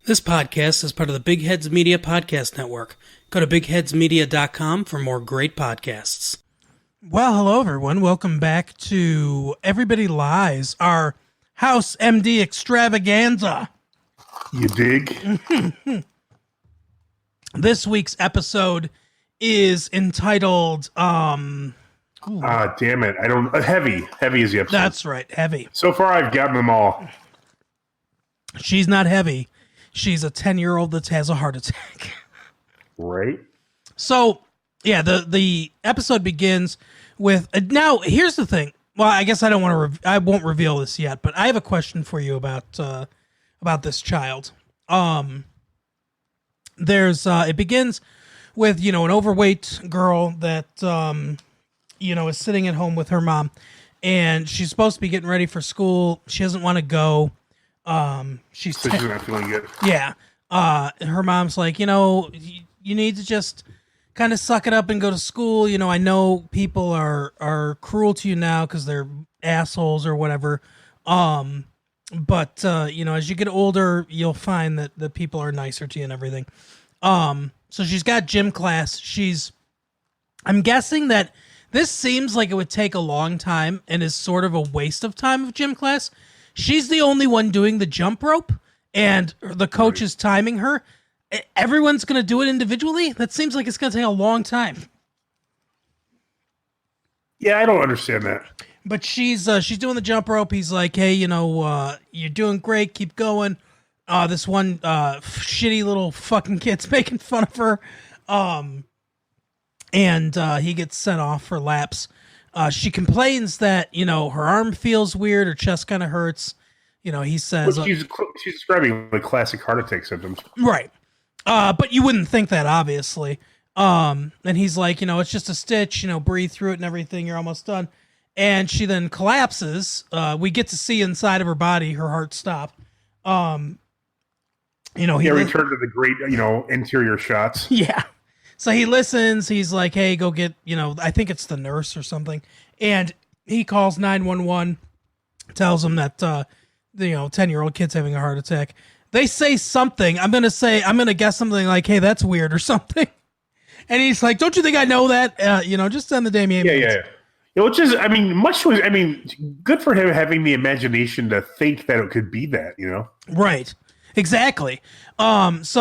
This podcast is part of the Big Heads Media Podcast Network. Go to bigheadsmedia.com for more great podcasts. Well, hello, everyone. Welcome back to Everybody Lies, our House MD extravaganza. You dig? This week's episode is entitled, damn it. I don't, heavy is the episode. That's right, heavy. So far, I've gotten them all. She's not heavy. She's a 10-year-old that has a heart attack. Right. So, yeah, the episode begins with now. Here's the thing. Well, I guess I don't want to. I won't reveal this yet, but I have a question for you about this child. It begins with an overweight girl that is sitting at home with her mom, and she's supposed to be getting ready for school. She doesn't want to go. She's not feeling good. Yeah. Her mom's like, you need to just kind of suck it up and go to school. I know people are cruel to you now because they're assholes or whatever. But as you get older, you'll find that the people are nicer to you and everything. So she's got gym class. I'm guessing that this seems like it would take a long time and is sort of a waste of time of gym class. She's the only one doing the jump rope, and the coach is timing her. Everyone's going to do it individually? That seems like it's going to take a long time. Yeah, I don't understand that. But she's doing the jump rope. He's like, hey, you're doing great. Keep going. This one shitty little fucking kid's making fun of her. And he gets sent off for laps. She complains that, her arm feels weird, her chest kind of hurts. He says... Well, she's describing the classic heart attack symptoms. Right. But you wouldn't think that, obviously. And he's like, it's just a stitch, breathe through it and everything, you're almost done. And she then collapses. We get to see inside of her body, her heart stop. Return to the great, interior shots. Yeah. So he listens. He's like, hey, go get, I think it's the nurse or something. And he calls 911, tells him that, 10-year-old kid's having a heart attack. They say something. I'm going to guess something like, hey, that's weird or something. And he's like, don't you think I know that? Just send the damn ambulance. Yeah. Which is, good for him having the imagination to think that it could be that, Right. Exactly. House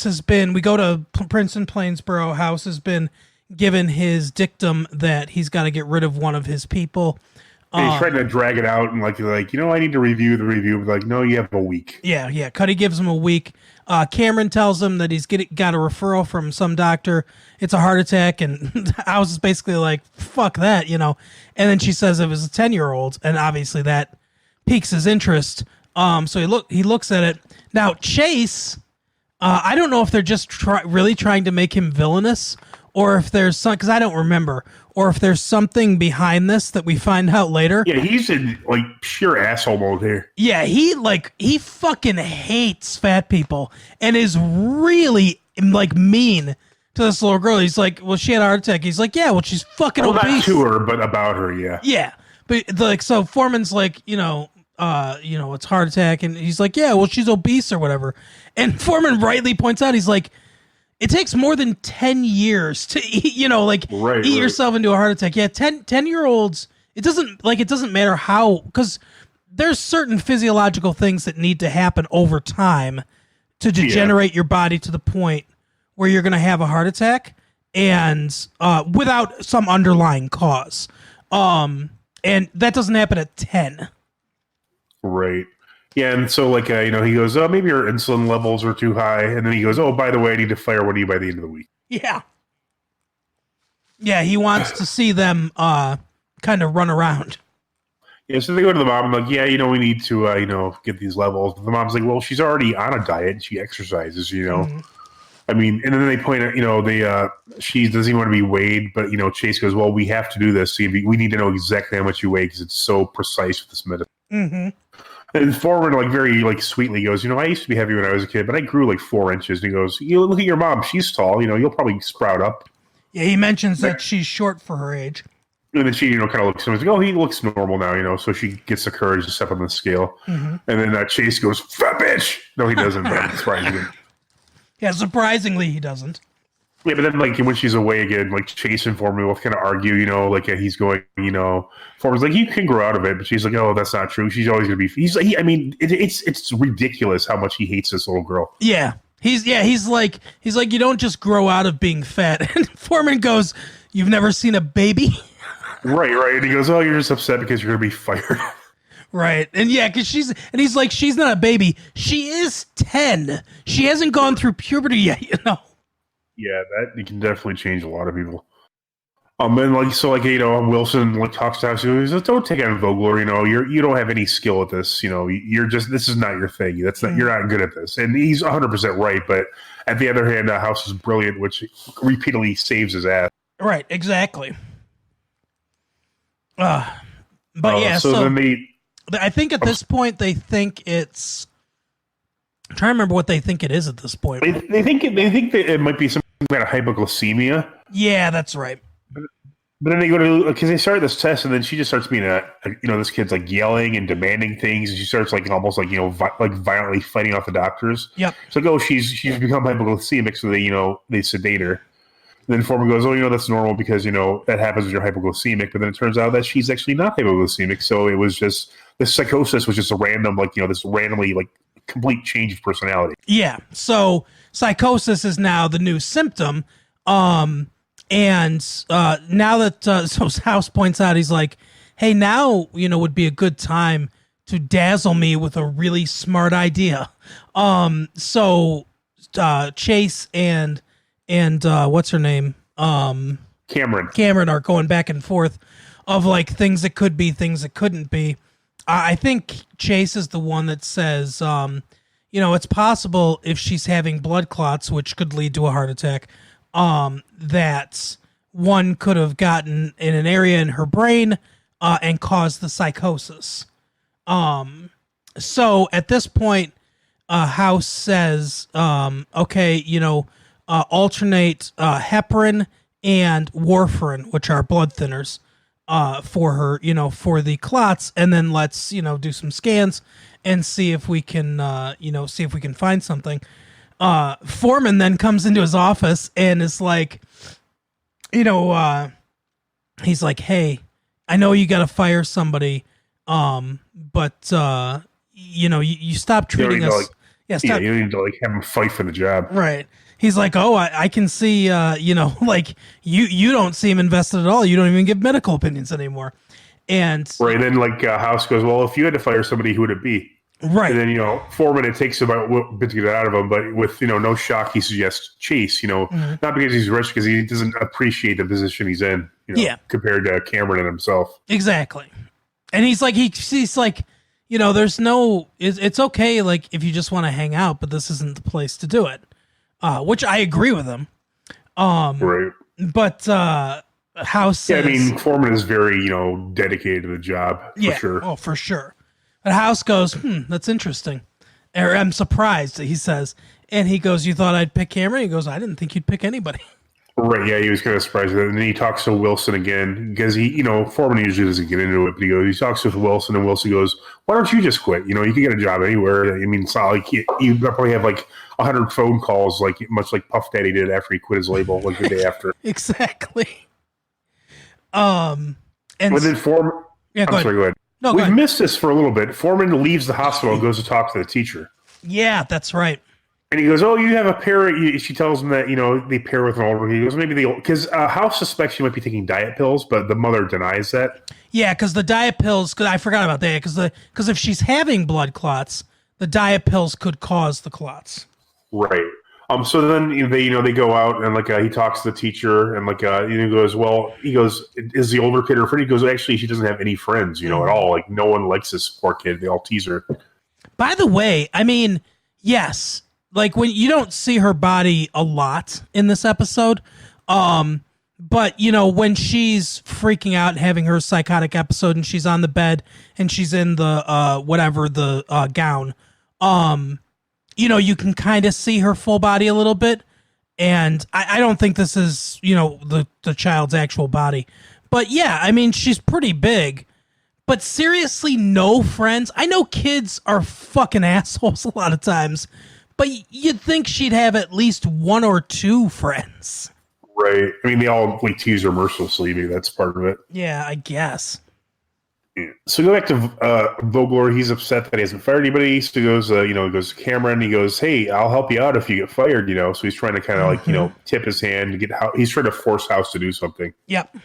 has been, we go to Princeton Plainsboro. House has been given his dictum that he's got to get rid of one of his people. And he's trying to drag it out and I need to review the review. But no, you have a week. Yeah. Cuddy gives him a week. Cameron tells him that he's got a referral from some doctor. It's a heart attack. And House is basically like, fuck that, And then she says it was a 10-year-old. And obviously that piques his interest. So he looks at it. Now, Chase, I don't know if they're just really trying to make him villainous or if there's some, because I don't remember, or if there's something behind this that we find out later. Yeah, he's in pure asshole mode here. Yeah, he fucking hates fat people and is really mean to this little girl. He's like, well, she had a heart attack. He's like, yeah, well, she's fucking obese. Not to her, but about her, yeah. Yeah, but so Foreman's like, it's heart attack. And he's like, yeah, well, she's obese or whatever. And Foreman rightly points out, he's like, it takes more than 10 years to eat, eat yourself into a heart attack. Yeah. 10-year-olds, it doesn't matter how, because there's certain physiological things that need to happen over time to degenerate your body to the point where you're going to have a heart attack and, without some underlying cause. And that doesn't happen at 10. Right. Yeah, and so he goes, oh, maybe your insulin levels are too high, and then he goes, oh, by the way, I need to fire one of you by the end of the week. Yeah. Yeah, he wants to see them kind of run around. Yeah, so they go to the mom and like, yeah, we need to get these levels. The mom's like, well, she's already on a diet, she exercises, Mm-hmm. And then they point out, she doesn't even want to be weighed, but Chase goes, well, we have to do this. We need to know exactly how much you weigh because it's so precise with this medicine. Mm-hmm. And Foreman, very sweetly goes, I used to be heavy when I was a kid, but I grew 4 inches. And he goes, look at your mom. She's tall. You'll probably sprout up. Yeah, he mentions that she's short for her age. And then she, kind of looks at him and is like, oh, he looks normal now, So she gets the courage to step on the scale. Mm-hmm. And then Chase goes, fat bitch. No, he doesn't, but surprisingly. Yeah, surprisingly, he doesn't. Yeah, but then, when she's away again, Chase and Foreman both kind of argue, he's going, Foreman's like, you can grow out of it. But she's like, oh, that's not true. She's always going to be, it's ridiculous how much he hates this little girl. Yeah. He's like, you don't just grow out of being fat. And Foreman goes, you've never seen a baby? Right. And he goes, oh, you're just upset because you're going to be fired. Right. And yeah, because he's like, she's not a baby. She is 10. She hasn't gone through puberty yet, Yeah, that can definitely change a lot of people. And Wilson talks to us. He goes, don't take on Vogler. You don't have any skill at this. You're just, this is not your thing. That's not, you're not good at this. And he's 100% right. But at the other hand, House is brilliant, which repeatedly saves his ass. Right. Exactly. But yeah, so then I think at this point they think it's. I'm trying to remember what they think it is at this point. They think that it might be some kind of hypoglycemia. Yeah, that's right. But then they go to, because they start this test, and then she just starts being this kid's yelling and demanding things, and she starts almost violently fighting off the doctors. Yep. It's she's become hypoglycemic, so they sedate her. And then Foreman goes, oh, that's normal because that happens when you're hypoglycemic. But then it turns out that she's actually not hypoglycemic, so it was just this psychosis was just a random this randomly complete change of personality. Yeah. So psychosis is now the new symptom. And now that so House points out, he's like, hey, now, would be a good time to dazzle me with a really smart idea. So Chase and what's her name? Cameron are going back and forth of things that could be, things that couldn't be. I think Chase is the one that says, it's possible if she's having blood clots, which could lead to a heart attack, that one could have gotten in an area in her brain and caused the psychosis. So at this point, House says, okay, alternate heparin and warfarin, which are blood thinners, for her, for the clots, and then let's, do some scans and see if we can, find something. Foreman then comes into his office and is like, he's like, hey, I know you got to fire somebody, but you stop treating us. You need to have him fight for the job. Right. He's like, oh, I can see, you don't seem invested at all. You don't even give medical opinions anymore. And right. Then House goes, well, if you had to fire somebody, who would it be? Right. And then, Foreman, it takes about a bit to get out of him, but with, no shock, he suggests Chase, not because he's rich, because he doesn't appreciate the position he's in, compared to Cameron and himself. Exactly. And he's like, there's no, it's okay, if you just want to hang out, but this isn't the place to do it. Which I agree with him. Right. But House says, Foreman is very, dedicated to the job, for sure. Oh, for sure. But House goes, that's interesting. Or, I'm surprised, he says. And he goes, you thought I'd pick Cameron? He goes, I didn't think you'd pick anybody. Right, yeah, he was kind of surprised with it. And then he talks to Wilson again, because he, Foreman usually doesn't get into it, but he talks with Wilson, and Wilson goes, why don't you just quit? You can get a job anywhere. It's not like you probably have 100 phone calls, much like Puff Daddy did after he quit his label, the day after. Exactly. And then Foreman, yeah, go ahead. No, we've missed this for a little bit. Foreman leaves the hospital and goes to talk to the teacher. Yeah, that's right. And he goes, oh, you have a pair. She tells him that, they pair with an older. He goes, maybe because House suspects she might be taking diet pills, but the mother denies that. Yeah, because the diet pills, because I forgot about that, because if she's having blood clots, the diet pills could cause the clots. Right. So then they go out and he talks to the teacher and he goes, is the older kid her friend? He goes, actually, she doesn't have any friends, at all. No one likes this poor kid. They all tease her. By the way, yes, when you don't see her body a lot in this episode, but when she's freaking out and having her psychotic episode and she's on the bed and she's in the gown, you can kind of see her full body a little bit. And I don't think this is, the child's actual body. But yeah, I mean, she's pretty big. But seriously, no friends. I know kids are fucking assholes a lot of times, but you'd think she'd have at least one or two friends. Right. I mean, they all like tease her mercilessly. Maybe that's part of it. Yeah, I guess. Yeah. So go back to Vogler. He's upset that he hasn't fired anybody. So he goes, he goes to Cameron. He goes, "Hey, I'll help you out if you get fired." So he's trying to kind of tip his hand to get. He's trying to force House to do something. Yep.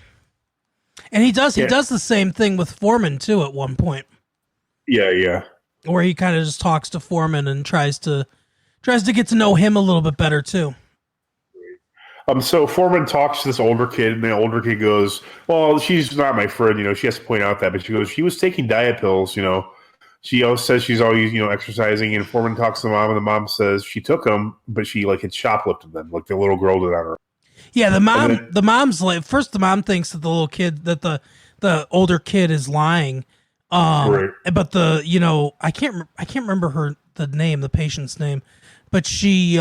And he does. He does the same thing with Foreman too. At one point. Yeah, yeah. Where he kind of just talks to Foreman and tries to get to know him a little bit better too. So Foreman talks to this older kid, and the older kid goes, "Well, she's not my friend." She has to point out that, but she goes, "She was taking diet pills." She always says she's always exercising. And Foreman talks to the mom, and the mom says she took them, but she had shoplifted them, like the little girl did on her. Yeah, the mom's like, first the mom thinks that the little kid, that the older kid is lying. Right. But I can't remember the patient's name, but she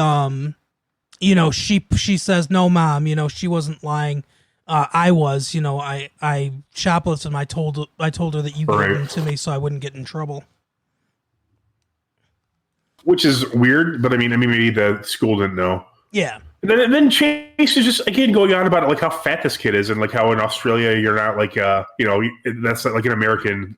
she says, "No, mom, she wasn't lying. I was, I shoplifted them. I told her that you gave them to me so I wouldn't get in trouble." Which is weird, but I mean, maybe the school didn't know. Yeah. And then Chase is just again going on about like how fat this kid is, and like how in Australia you're not like that's like an American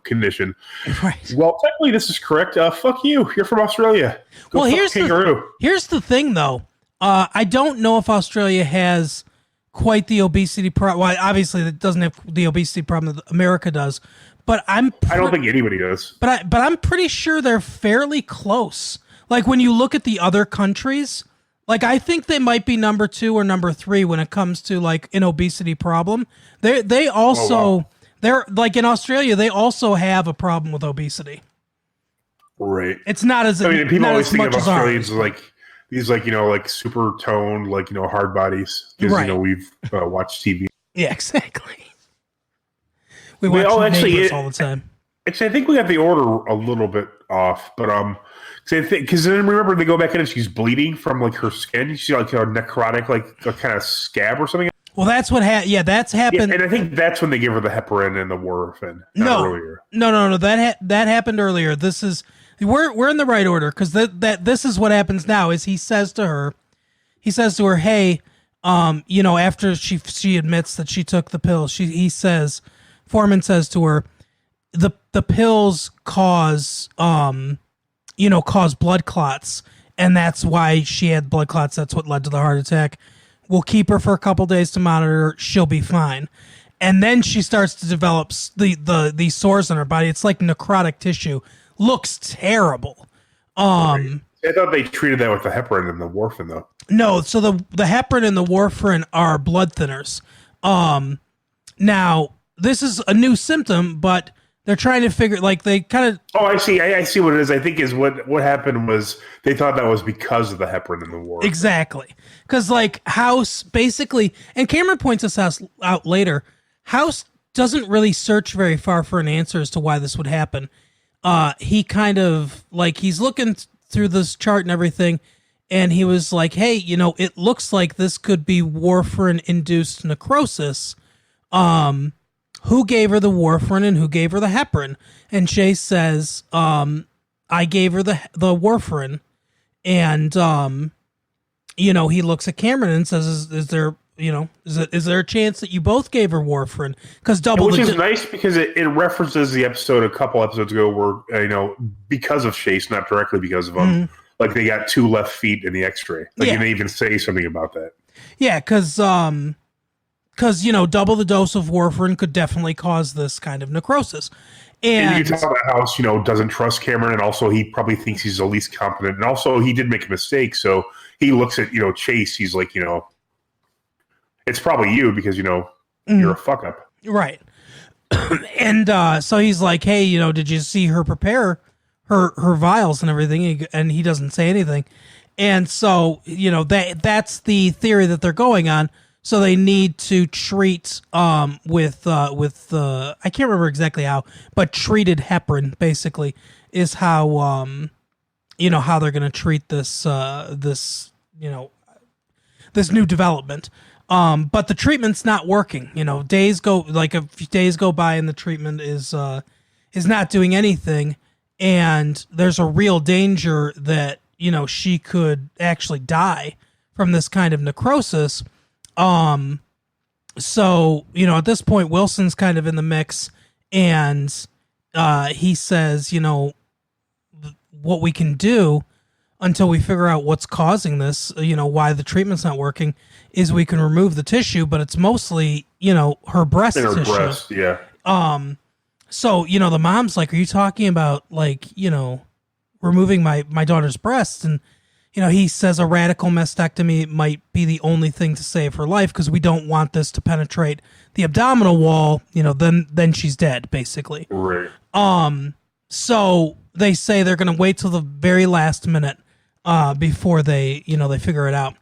condition. Right. Well, technically this is correct. Fuck you. You're from Australia. Well, here's the thing though. I don't know if Australia has quite the obesity problem. Well, obviously it doesn't have the obesity problem that America does, but I don't think anybody does. But I'm pretty sure they're fairly close. Like when you look at the other countries. Like, I think they might be number 2 or number 3 when it comes to, like, an obesity problem. They also, they're, like, in Australia, they also have a problem with obesity. Right. It's not as, people always think of Australians as, like, these, like, like, super toned, like, hard bodies. Because, we've watched TV. Yeah, exactly. We watch Neighbors all the time. Actually, I think we got the order a little bit off, but, because then remember they go back in and she's bleeding from like her skin. She's like a necrotic, like a kind of scab or something. Well, that's what that's happened. Yeah, and I think that's when they give her the heparin and the warfarin. Earlier. No. That happened earlier. This is we're in the right order because this is what happens now. Is he says to her, "Hey, after she admits that she took the pills, Foreman says to her, the pills cause cause blood clots, and that's why she had blood clots. That's what led to the heart attack. We'll keep her for a couple days to monitor her. She'll be fine." And then she starts to develop the sores on her body. It's like necrotic tissue. Looks terrible. I thought they treated that with the heparin and the warfarin, though. No, so the heparin and the warfarin are blood thinners. Now, this is a new symptom, but they're trying to figure, like, they kind of... Oh, I see. I see what it is. I think is what happened was they thought that was because of the heparin in the war. Exactly. Because, like, House basically... And Cameron points this out later. House doesn't really search very far for an answer as to why this would happen. He kind of, like, he's looking through this chart and everything, and he was like, "Hey, it looks like this could be warfarin-induced necrosis. Who gave her the warfarin and who gave her the heparin?" And Chase says, "I gave her the warfarin." And, he looks at Cameron and says, is there a chance that you both gave her warfarin? Which is nice because it references the episode a couple episodes ago where, because of Chase, not directly because of him, like they got 2 left feet in the x-ray. Like, and they even say something about that. Yeah, because double the dose of warfarin could definitely cause this kind of necrosis. And you can tell that House, doesn't trust Cameron, and also he probably thinks he's the least competent. And also he did make a mistake, so he looks at, Chase, he's like, it's probably you because, you're a fuck up. Right. And so he's like, "Hey, did you see her prepare her vials and everything?" And he doesn't say anything. And so, that's the theory that they're going on. So they need to treat with I can't remember exactly how, but treated heparin basically is how how they're going to treat this this new development. But the treatment's not working. Days go like a few days go by and the treatment is not doing anything, and there's a real danger that she could actually die from this kind of necrosis. So at this point Wilson's kind of in the mix, and he says, what we can do until we figure out what's causing this, why the treatment's not working, is we can remove the tissue, but it's mostly, her breast tissue. Breast, yeah. So, the mom's like, are you talking about removing my daughter's breast? And, he says a radical mastectomy might be the only thing to save her life because we don't want this to penetrate the abdominal wall, then she's dead, basically. Right. So they say they're going to wait till the very last minute before they figure it out.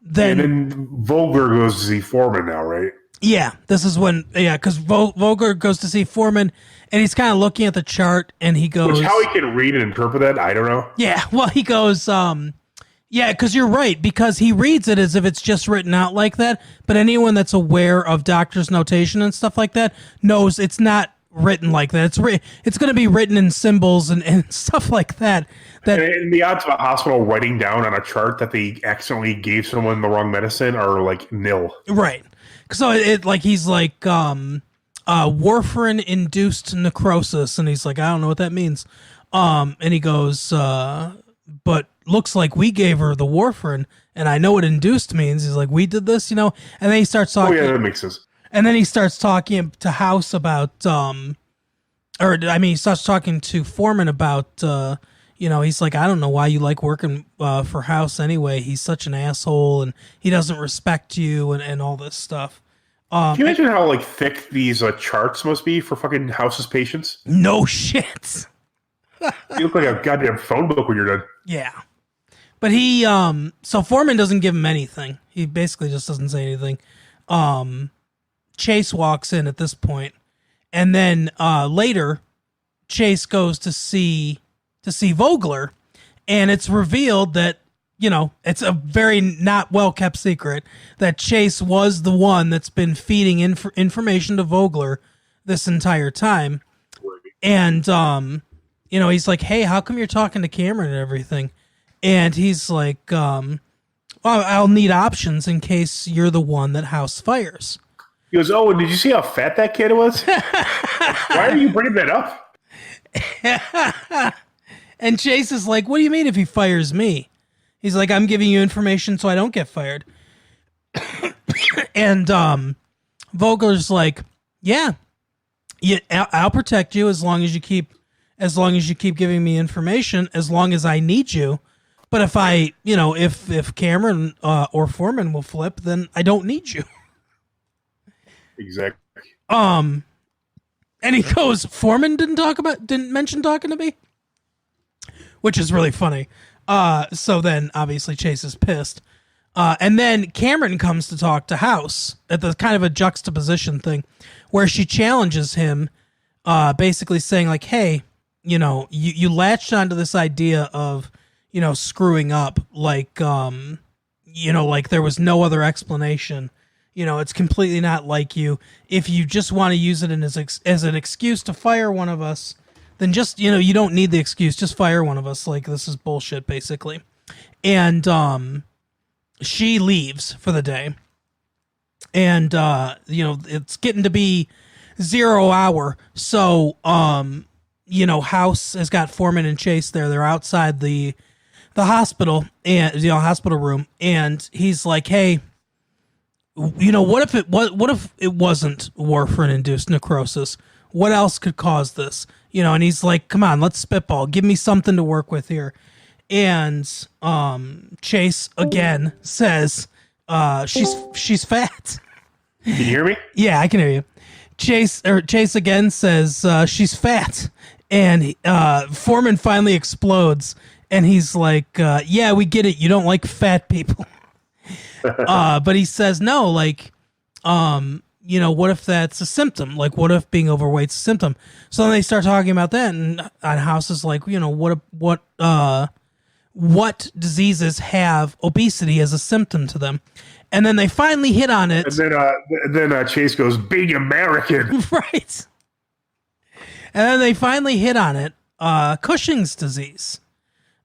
Then Vogler goes to see Foreman now, right? Yeah, this is when, because Vogler goes to see Foreman, and he's kind of looking at the chart, and he goes... Which, how he can read and interpret that, I don't know. Yeah, well, he goes, because you're right, because he reads it as if it's just written out like that, but anyone that's aware of doctor's notation and stuff like that knows it's not written like that. It's going to be written in symbols and stuff like that. And the odds of a hospital writing down on a chart that they accidentally gave someone the wrong medicine are like nil. Right. So he's like warfarin induced necrosis, and he's like, I don't know what that means. And he goes, but looks like we gave her the warfarin, and I know what induced means. He's like, we did this, and then he starts talking. Oh yeah, that makes sense. And then he starts talking to House about, he starts talking to Foreman about, he's like, I don't know why you like working for House anyway. He's such an asshole, and he doesn't respect you, and all this stuff. Can you imagine how thick these charts must be for fucking House's patients? No shit. You look like a goddamn phone book when you're done. Yeah. But he, so Foreman doesn't give him anything. He basically just doesn't say anything. Chase walks in at this point, and then later, Chase goes to see Vogler, and it's revealed that it's a very not well kept secret that Chase was the one that's been feeding information to Vogler this entire time, and he's like, hey, how come you're talking to Cameron and everything? And he's like, well, I'll need options in case you're the one that House fires. He goes, oh, and did you see how fat that kid was? Why are you bringing that up? And Chase is like, what do you mean if he fires me? He's like, I'm giving you information so I don't get fired. And Vogler's like, yeah, I'll protect you as long as you keep giving me information, as long as I need you. But if if Cameron or Foreman will flip, then I don't need you. Exactly. And he goes, Foreman didn't mention talking to me, which is really funny. So then obviously Chase is pissed. And then Cameron comes to talk to House at the kind of a juxtaposition thing where she challenges him, basically saying like, hey, you latched onto this idea of, screwing up like there was no other explanation. It's completely not like you. If you just want to use it as an excuse to fire one of us, then just, you don't need the excuse. Just fire one of us. Like, this is bullshit, basically. And she leaves for the day. And, it's getting to be 0 hour. So, House has got Foreman and Chase there. They're outside the hospital and hospital room. And he's like, hey, what if it wasn't warfarin-induced necrosis? What else could cause this? And he's like, come on, let's spitball. Give me something to work with here. And Chase again says, she's fat. Can you hear me? Yeah, I can hear you. Chase again says she's fat. And Foreman finally explodes. And he's like, yeah, we get it. You don't like fat people. But he says, no, like, what if that's a symptom? Like, what if being overweight's a symptom? So then they start talking about that, and House is like, what what diseases have obesity as a symptom to them. And then they finally hit on it. And then Chase goes, "Big American." Right. And then they finally hit on it. Cushing's disease.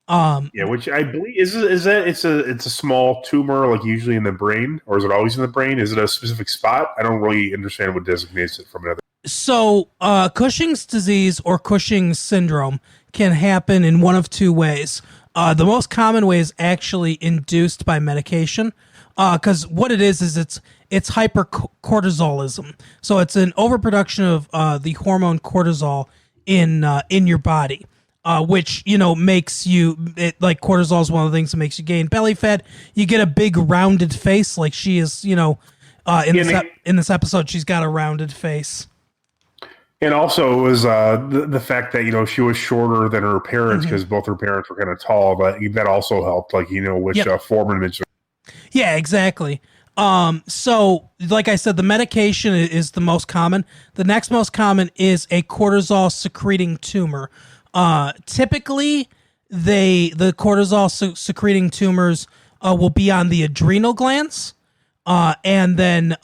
Yeah, which I believe is that it's a small tumor, like usually in the brain, or is it always in the brain? Is it a specific spot? I don't really understand what designates it from another. So, Cushing's disease or Cushing's syndrome can happen in one of two ways. The most common way is actually induced by medication, because what it is it's hypercortisolism. So it's an overproduction of the hormone cortisol in your body, which makes like cortisol is one of the things that makes you gain belly fat. You get a big rounded face, like she is. In this episode, she's got a rounded face. And also it was the fact that she was shorter than her parents because both her parents were kind of tall. That also helped, which Foreman mentioned. Yeah, exactly. So like I said, the medication is the most common. The next most common is a cortisol secreting tumor. Typically, the cortisol secreting tumors will be on the adrenal glands, and then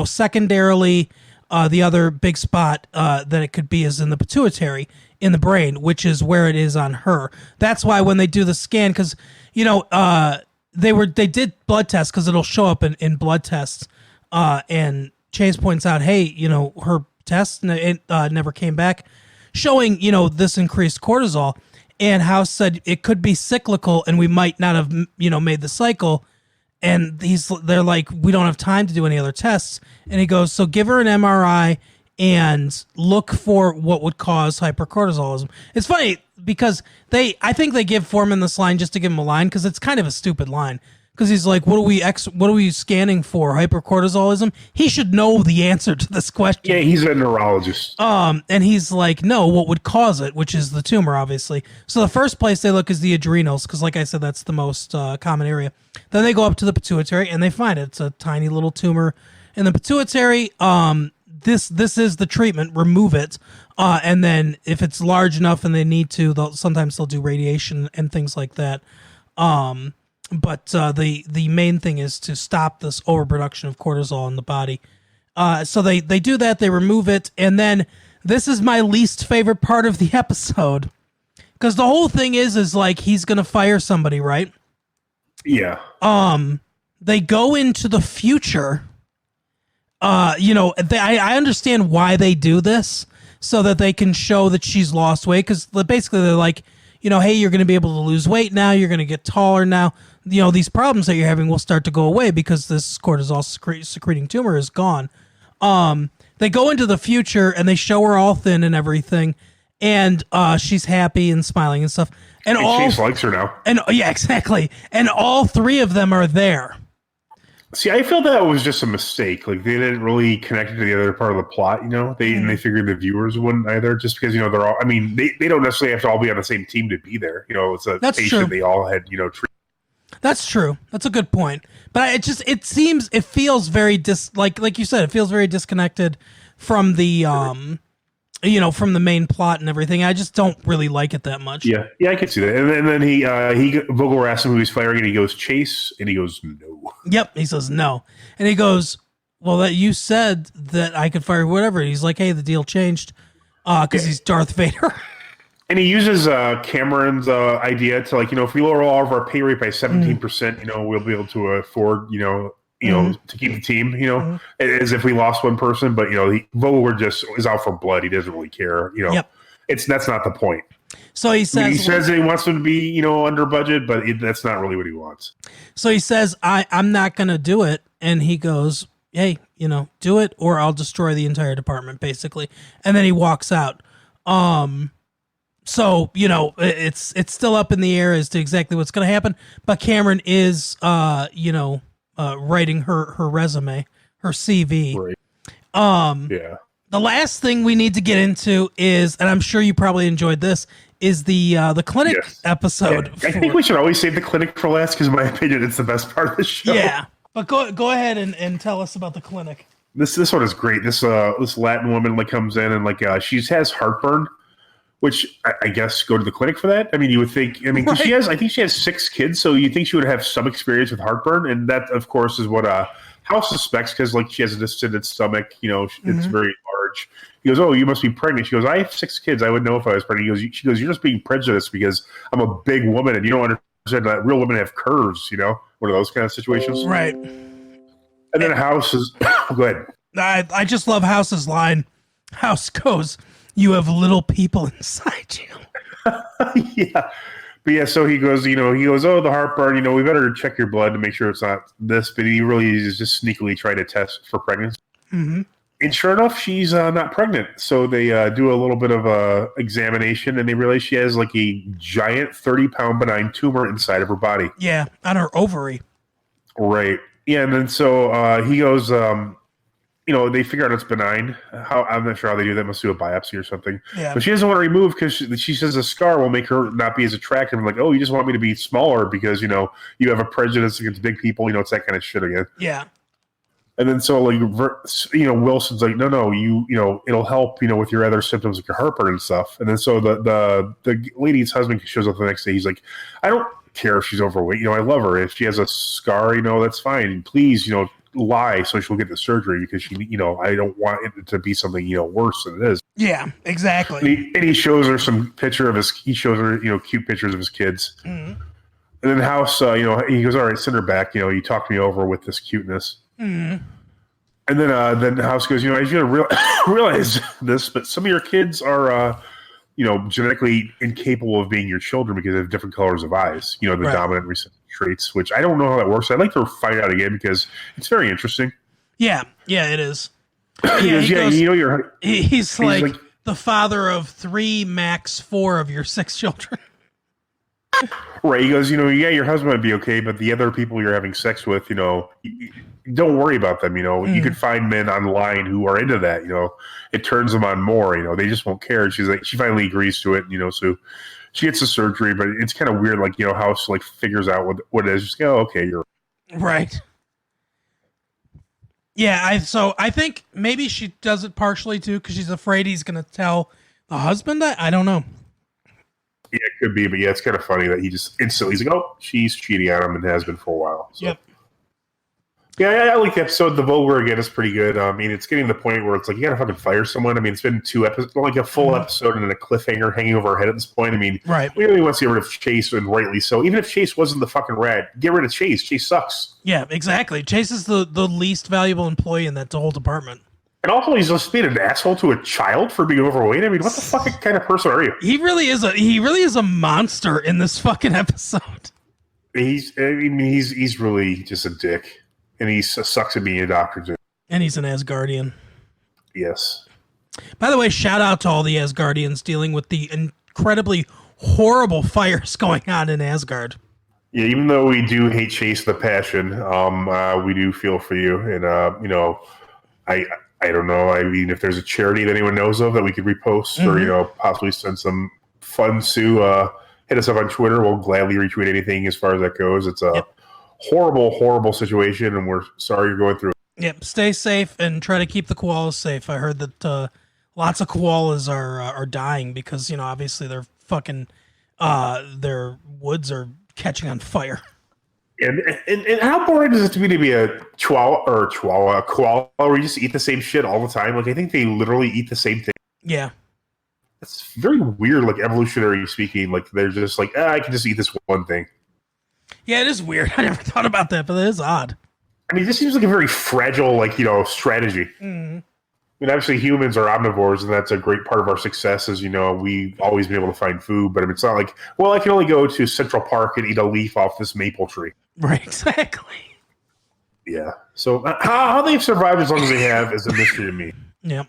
secondarily. The other big spot that it could be is in the pituitary in the brain, which is where it is on her. That's why when they do the scan, because they did blood tests because it'll show up in blood tests. And Chase points out, hey, her test never came back, showing this increased cortisol. And House said it could be cyclical, and we might not have made the cycle. And they're like, we don't have time to do any other tests. And he goes, so give her an MRI and look for what would cause hypercortisolism. It's funny because I think they give Foreman this line just to give him a line because it's kind of a stupid line. Because he's like, what are we scanning for? Hypercortisolism? He should know the answer to this question. Yeah, he's a neurologist. And he's like, no, what would cause it, which is the tumor, obviously. So the first place they look is the adrenals, because like I said, that's the most common area. Then they go up to the pituitary, and they find it. It's a tiny little tumor in the pituitary. This is the treatment. Remove it. And then if it's large enough and they need to, sometimes they'll do radiation and things like that. But the main thing is to stop this overproduction of cortisol in the body. So they do that. They remove it. And then this is my least favorite part of the episode. Because the whole thing is like he's going to fire somebody, right? Yeah. They go into the future. I understand why they do this. So that they can show that she's lost weight. Because basically they're like, hey, you're going to be able to lose weight now. You're going to get taller now. These problems that you're having will start to go away because this cortisol secreting tumor is gone. They go into the future and they show her all thin and everything. And she's happy and smiling and stuff. And Chase likes her now. And yeah, exactly. And all three of them are there. See, I feel that was just a mistake. Like they didn't really connect it to the other part of the plot, and they figured the viewers wouldn't either, just because they're all. I mean, they don't necessarily have to all be on the same team to be there. It's a That's patient true. They all had treatment. That's true. That's a good point. But it feels very like you said, it feels very disconnected from the from the main plot and everything. I just don't really like it that much. Yeah, I can see that. And then he Vogel asks him who he's firing, and he goes Chase, and he goes no. Yep, he says no, and he goes, well, that you said that I could fire whatever. He's like, hey, the deal changed because he's Darth Vader. And he uses Cameron's idea to if we lower all of our pay rate by 17%, we'll be able to afford to keep the team, as if we lost one person. But Vogel just is out for blood. He doesn't really care. Yep. That's not the point. So he says he says that he wants them to be under budget, but that's not really what he wants. So he says I'm not gonna do it, and he goes, hey, do it or I'll destroy the entire department, basically. And then he walks out. So, it's still up in the air as to exactly what's going to happen. But Cameron is, writing her resume, her CV. Right. Yeah. The last thing we need to get into is, and I'm sure you probably enjoyed this, is the clinic episode. Yeah. I think we should always save the clinic for last because, in my opinion, it's the best part of the show. Yeah. But go ahead and tell us about the clinic. This one is great. This Latin woman comes in and she has heartburn, which I guess go to the clinic for that. I mean, you would think. I mean, 'cause Right. I think she has 6 kids, so you think she would have some experience with heartburn, and that, of course, is what House suspects because like she has a distended stomach. You know, it's Mhm. very large. He goes, "Oh, you must be pregnant." She goes, "I have 6 kids. I would know if I was pregnant." He goes, "She goes, you're just being prejudiced because I'm a big woman, and you don't understand that real women have curves." You know, one of those kind of situations. Right. And then House is go ahead. I just love House's line. House goes, "You have little people inside you." Yeah. But yeah, so he goes, oh, the heartburn, we better check your blood to make sure it's not this. But he really is just sneakily trying to test for pregnancy. Mm-hmm. And sure enough, she's not pregnant. So they do a little bit of a examination, and they realize she has like a giant 30-pound benign tumor inside of her body. Yeah, on her ovary. Right. Yeah, and then so he goes, they figure out it's benign. I'm not sure how they do that. Must do a biopsy or something. Yeah. But she doesn't want to remove because she says a scar will make her not be as attractive. I'm like, oh, you just want me to be smaller because you have a prejudice against big people. It's that kind of shit again. Yeah. And then so like Wilson's like, no, it'll help with your other symptoms like your heartburn and stuff. And then so the lady's husband shows up the next day. He's like, I don't care if she's overweight. I love her. If she has a scar, that's fine. Please, lie so she'll get the surgery because she, I don't want it to be something worse than it is. Yeah, exactly. And he shows her some picture of he shows her cute pictures of his kids. Mm-hmm. And then House, he goes, all right, send her back. You talked me over with this cuteness. Mm-hmm. And then House goes, I should realize this, but some of your kids are, genetically incapable of being your children because they have different colors of eyes. The Right. dominant recessive traits, which I don't know how that works. I'd like to find out again because it's very interesting. Yeah, it is. He goes, he's like the father of 3, max 4 of your 6 children. Right. He goes, your husband might be okay, but the other people you're having sex with, don't worry about them. You could find men online who are into that. It turns them on more. They just won't care. And she's like, she finally agrees to it. So she gets the surgery, but it's kind of weird. Like, House like figures out what it is. Just go, okay, you're right. Yeah. I think maybe she does it partially too because she's afraid he's gonna tell the husband. I don't know. Yeah, it could be, but yeah, it's kind of funny that he just instantly he's like, oh, she's cheating on him and has been for a while. So. Yep. Yeah, I like the episode. The vulgar again is pretty good. I mean, it's getting to the point where it's like you gotta fucking fire someone. I mean, it's been 2 episodes, like a full episode and then a cliffhanger hanging over our head at this point. I mean, right. We really want to get rid of Chase, and rightly so. Even if Chase wasn't the fucking rat, get rid of Chase. Chase sucks. Yeah, exactly. Chase is the least valuable employee in that whole department. And also, he's just being an asshole to a child for being overweight. I mean, what the fucking kind of person are you? He really is a monster in this fucking episode. He's really just a dick. And he sucks at being a doctor, too. And he's an Asgardian. Yes. By the way, shout out to all the Asgardians dealing with the incredibly horrible fires going on in Asgard. Yeah, even though we do hate Chase the Passion, we do feel for you. And, I don't know. I mean, if there's a charity that anyone knows of that we could repost or, possibly send some funds to, hit us up on Twitter. We'll gladly retweet anything as far as that goes. It's a horrible, horrible situation, and we're sorry you're going through it. Yep. Stay safe and try to keep the koalas safe. I heard that lots of koalas are dying because obviously they're fucking their woods are catching on fire. And how boring is it to be a koala where you just eat the same shit all the time? Like I think they literally eat the same thing. Yeah. It's very weird, like evolutionary speaking. Like they're just like, I can just eat this one thing. Yeah, it is weird. I never thought about that, but it is odd. I mean, this seems like a very fragile, strategy. Mm-hmm. I mean, obviously humans are omnivores, and that's a great part of our success is, we've always been able to find food. But I mean, it's not like, well, I can only go to Central Park and eat a leaf off this maple tree. Right, exactly. Yeah. So how they've survived as long as they have is a mystery to me. Yeah.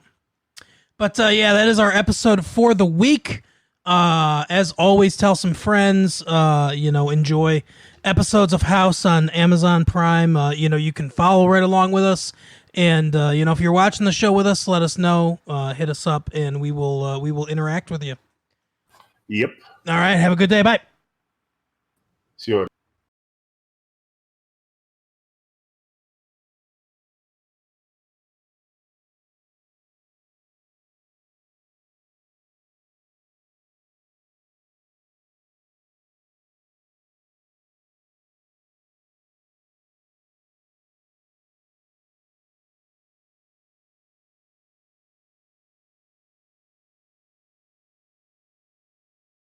But, that is our episode for the week. As always, tell some friends, enjoy episodes of House on Amazon Prime. You can follow right along with us. And, if you're watching the show with us, let us know, hit us up, and we will interact with you. Yep. All right. Have a good day. Bye. See you later.